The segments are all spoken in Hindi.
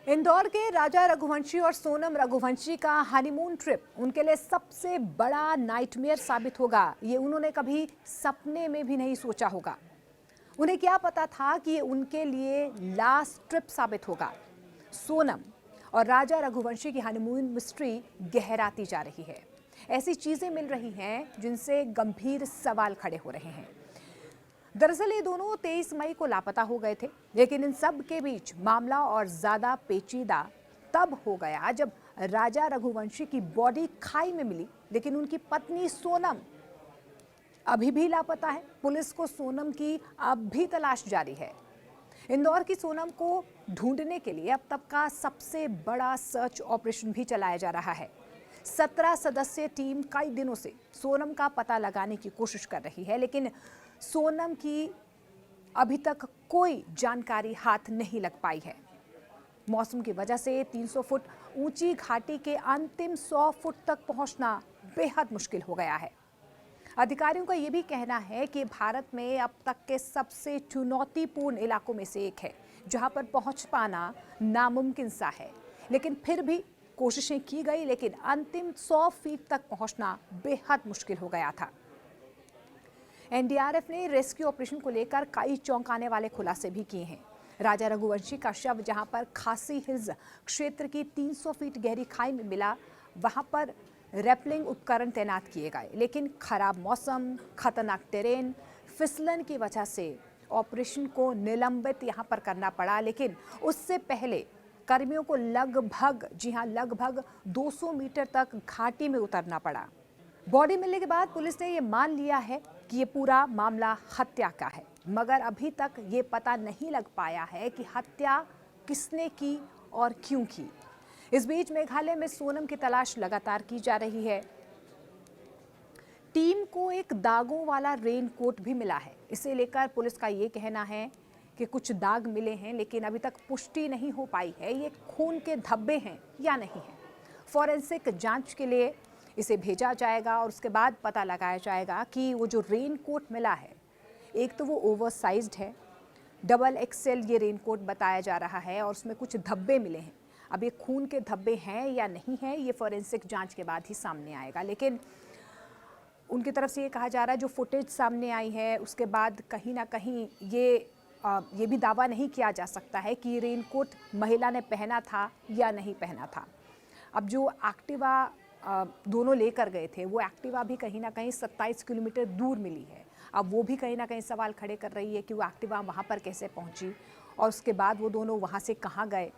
इंदौर के राजा रघुवंशी और सोनम रघुवंशी का हनीमून ट्रिप उनके लिए सबसे बड़ा नाइटमेयर साबित होगा। ये उन्होंने कभी सपने में भी नहीं सोचा होगा। उन्हें क्या पता था कि ये उनके लिए लास्ट ट्रिप साबित होगा। सोनम और राजा रघुवंशी की हनीमून मिस्ट्री गहराती जा रही है। ऐसी चीजें मिल रही हैं जिनसे गंभीर सवाल खड़े हो रहे हैं। दरअसल ये दोनों 23 मई को लापता हो गए थे, लेकिन इन सब के बीच मामला और ज्यादा पेचीदा तब हो गया जब राजा रघुवंशी की बॉडी खाई में मिली, लेकिन उनकी पत्नी सोनम अभी भी लापता है। पुलिस को सोनम की अब भी तलाश जारी है। इंदौर की सोनम को ढूंढने के लिए अब तक का सबसे बड़ा सर्च ऑपरेशन भी चलाया जा रहा है। 17 सदस्यीय टीम कई दिनों से सोनम का पता लगाने की कोशिश कर रही है, लेकिन सोनम की अभी तक कोई जानकारी हाथ नहीं लग पाई है। मौसम की वजह से 300 फुट ऊंची घाटी के अंतिम 100 फुट तक पहुंचना बेहद मुश्किल हो गया है। अधिकारियों का यह भी कहना है कि भारत में अब तक के सबसे चुनौतीपूर्ण इलाकों में से एक है, जहां पर पहुंच पाना नामुमकिन सा है। लेकिन फिर भी कोशिशें की गई, लेकिन अंतिम 100 फीट तक पहुंचना बेहद मुश्किल हो गया था। एनडीआरएफ ने रेस्क्यू ऑपरेशन को लेकर कई चौंकाने वाले खुलासे भी किए हैं। राजा रघुवंशी का शव जहां पर खासी हिल्स क्षेत्र की 300 फीट गहरी खाई में मिला, वहां पर रैपलिंग उपकरण तैनात किए गए, लेकिन खराब मौसम, खतरनाक टेरेन, फिसलन की वजह से ऑपरेशन को निलंबित यहां पर करना पड़ा। लेकिन उससे पहले कर्मियों को लगभग 200 मीटर तक घाटी में उतरना पड़ा। बॉडी मिलने के बाद पुलिस ने ये मान लिया है कि ये पूरा मामला हत्या का है, मगर अभी तक ये पता नहीं लग पाया है कि हत्या किसने की और क्यों की। इस बीच मेघालय में सोनम की तलाश लगातार की जा रही है। टीम को एक दागों वाला रेनकोट भी मिला है। इसे लेकर पुलिस का ये कहना है कि कुछ दाग मिले हैं, लेकिन अभी तक पुष्टि नहीं हो पाई है ये खून के धब्बे हैं या नहीं है। फॉरेंसिक जांच के लिए इसे भेजा जाएगा और उसके बाद पता लगाया जाएगा कि वो जो रेनकोट मिला है, एक तो वो ओवरसाइज्ड है, डबल एक्सेल ये रेनकोट बताया जा रहा है, और उसमें कुछ धब्बे मिले हैं। अब ये खून के धब्बे हैं या नहीं है, ये फॉरेंसिक जांच के बाद ही सामने आएगा। लेकिन उनकी तरफ से ये कहा जा रहा है, जो फुटेज सामने आई है उसके बाद कहीं ना कहीं ये भी दावा नहीं किया जा सकता है कि ये रेनकोट महिला ने पहना था या नहीं पहना था। अब जो एक्टिवा दोनों लेकर गए थे, वो एक्टिवा भी कहीं ना कहीं 27 किलोमीटर दूर मिली है। अब वो भी कहीं ना कहीं सवाल खड़े कर रही है कि वो एक्टिवा वहाँ पर कैसे पहुँची और उसके बाद वो दोनों वहाँ से कहाँ गए।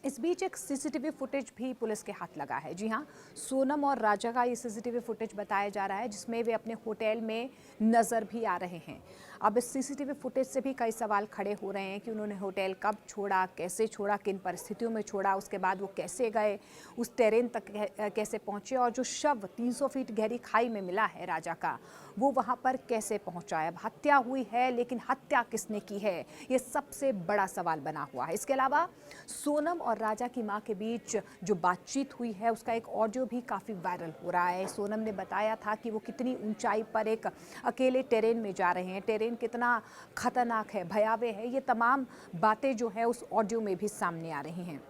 इस बीच एक सीसीटीवी फुटेज भी पुलिस के हाथ लगा है। जी हाँ, सोनम और राजा का ये सीसीटीवी फुटेज बताया जा रहा है, जिसमें वे अपने होटल में नज़र भी आ रहे हैं। अब इस सीसीटीवी फुटेज से भी कई सवाल खड़े हो रहे हैं कि उन्होंने होटल कब छोड़ा, कैसे छोड़ा, किन परिस्थितियों में छोड़ा, उसके बाद वो कैसे गए, उस टेरेन तक कैसे पहुँचे, और जो शव 300 फीट गहरी खाई में मिला है राजा का, वो वहाँ पर कैसे पहुँचा है। अब हत्या हुई है, लेकिन हत्या किसने की है, ये सबसे बड़ा सवाल बना हुआ है। इसके अलावा सोनम और राजा की मां के बीच जो बातचीत हुई है, उसका एक ऑडियो भी काफ़ी वायरल हो रहा है। सोनम ने बताया था कि वो कितनी ऊंचाई पर एक अकेले टेरेन में जा रहे हैं, टेरेन कितना खतरनाक है, भयावह है, ये तमाम बातें जो है उस ऑडियो में भी सामने आ रही हैं।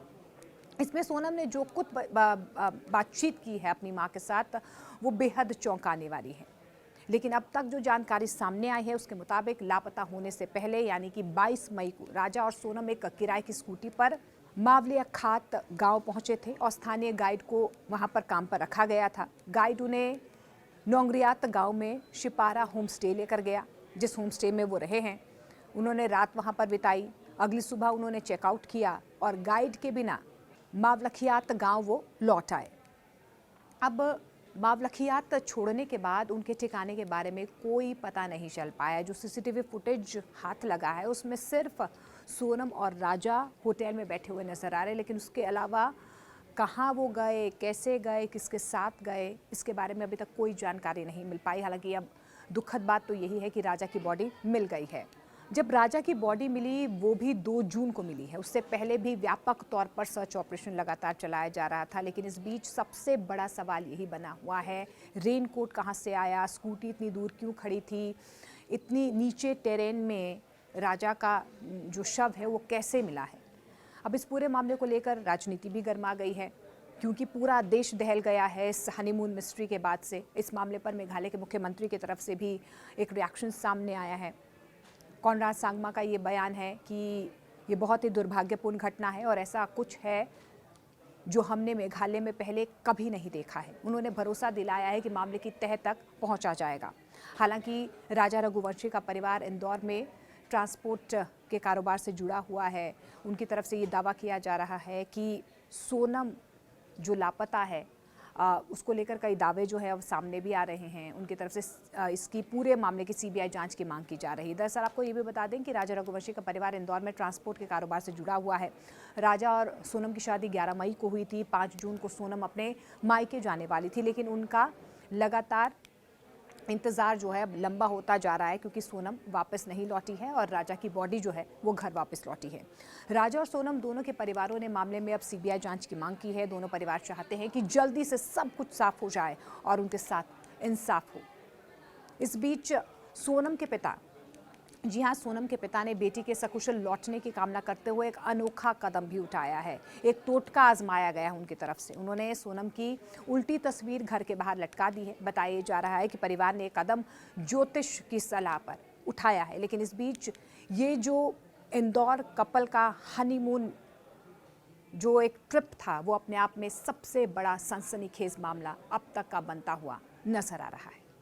इसमें सोनम ने जो कुछ बातचीत की है अपनी मां के साथ, वो बेहद चौंकाने वाली है। लेकिन अब तक जो जानकारी सामने आई है उसके मुताबिक लापता होने से पहले, यानी कि 22 मई को राजा और सोनम एक किराए की स्कूटी पर मावलिया खात गांव पहुंचे थे और स्थानीय गाइड को वहां पर काम पर रखा गया था। गाइड उन्हें नोंगरियात गांव में शिपारा होम स्टे लेकर गया, जिस होम स्टे में वो रहे हैं। उन्होंने रात वहां पर बिताई। अगली सुबह उन्होंने चेकआउट किया और गाइड के बिना मावलखियात गांव वो लौट आए। अब मावलखियात छोड़ने के बाद उनके ठिकाने के बारे में कोई पता नहीं चल पाया। जो सीसीटीवी फुटेज हाथ लगा है उसमें सिर्फ सोनम और राजा होटल में बैठे हुए नजर आ रहे हैं, लेकिन उसके अलावा कहाँ वो गए, कैसे गए, किसके साथ गए, इसके बारे में अभी तक कोई जानकारी नहीं मिल पाई। हालांकि अब दुखद बात तो यही है कि राजा की बॉडी मिल गई है। जब राजा की बॉडी मिली वो भी 2 जून को मिली है। उससे पहले भी व्यापक तौर पर सर्च ऑपरेशन लगातार चलाया जा रहा था, लेकिन इस बीच सबसे बड़ा सवाल यही बना हुआ है, रेनकोट कहाँ से आया, स्कूटी इतनी दूर क्यों खड़ी थी, इतनी नीचे टेरेन में राजा का जो शव है वो कैसे मिला है। अब इस पूरे मामले को लेकर राजनीति भी गर्मा गई है, क्योंकि पूरा देश दहल गया है इस हनीमून मिस्ट्री के बाद से। इस मामले पर मेघालय के मुख्यमंत्री की तरफ से भी एक रिएक्शन सामने आया है। कॉनराड सांगमा का ये बयान है कि ये बहुत ही दुर्भाग्यपूर्ण घटना है और ऐसा कुछ है जो हमने मेघालय में पहले कभी नहीं देखा है। उन्होंने भरोसा दिलाया है कि मामले की तह तक पहुंचा जाएगा। हालांकि राजा रघुवंशी का परिवार इंदौर में ट्रांसपोर्ट के कारोबार से जुड़ा हुआ है। उनकी तरफ से ये दावा किया जा रहा है कि सोनम जो लापता है उसको लेकर कई दावे जो है अब सामने भी आ रहे हैं। उनकी तरफ से इसकी पूरे मामले की सीबीआई जांच की मांग की जा रही है। दरअसल आपको ये भी बता दें कि राजा रघुवंशी का परिवार इंदौर में ट्रांसपोर्ट के कारोबार से जुड़ा हुआ है। राजा और सोनम की शादी 11 मई को हुई थी। 5 जून को सोनम अपने मायके जाने वाली थी, लेकिन उनका लगातार इंतज़ार जो है लंबा होता जा रहा है, क्योंकि सोनम वापस नहीं लौटी है और राजा की बॉडी जो है वो घर वापस लौटी है। राजा और सोनम दोनों के परिवारों ने मामले में अब सीबीआई जांच की मांग की है। दोनों परिवार चाहते हैं कि जल्दी से सब कुछ साफ हो जाए और उनके साथ इंसाफ हो। इस बीच सोनम के पिता, जी हाँ, सोनम के पिता ने बेटी के सकुशल लौटने की कामना करते हुए एक अनोखा कदम भी उठाया है। एक टोटका आजमाया गया है उनकी तरफ से। उन्होंने सोनम की उल्टी तस्वीर घर के बाहर लटका दी है। बताया जा रहा है कि परिवार ने एक कदम ज्योतिष की सलाह पर उठाया है। लेकिन इस बीच ये जो इंदौर कपल का हनीमून जो एक ट्रिप था, वो अपने आप में सबसे बड़ा सनसनीखेज मामला अब तक का बनता हुआ नजर आ रहा है।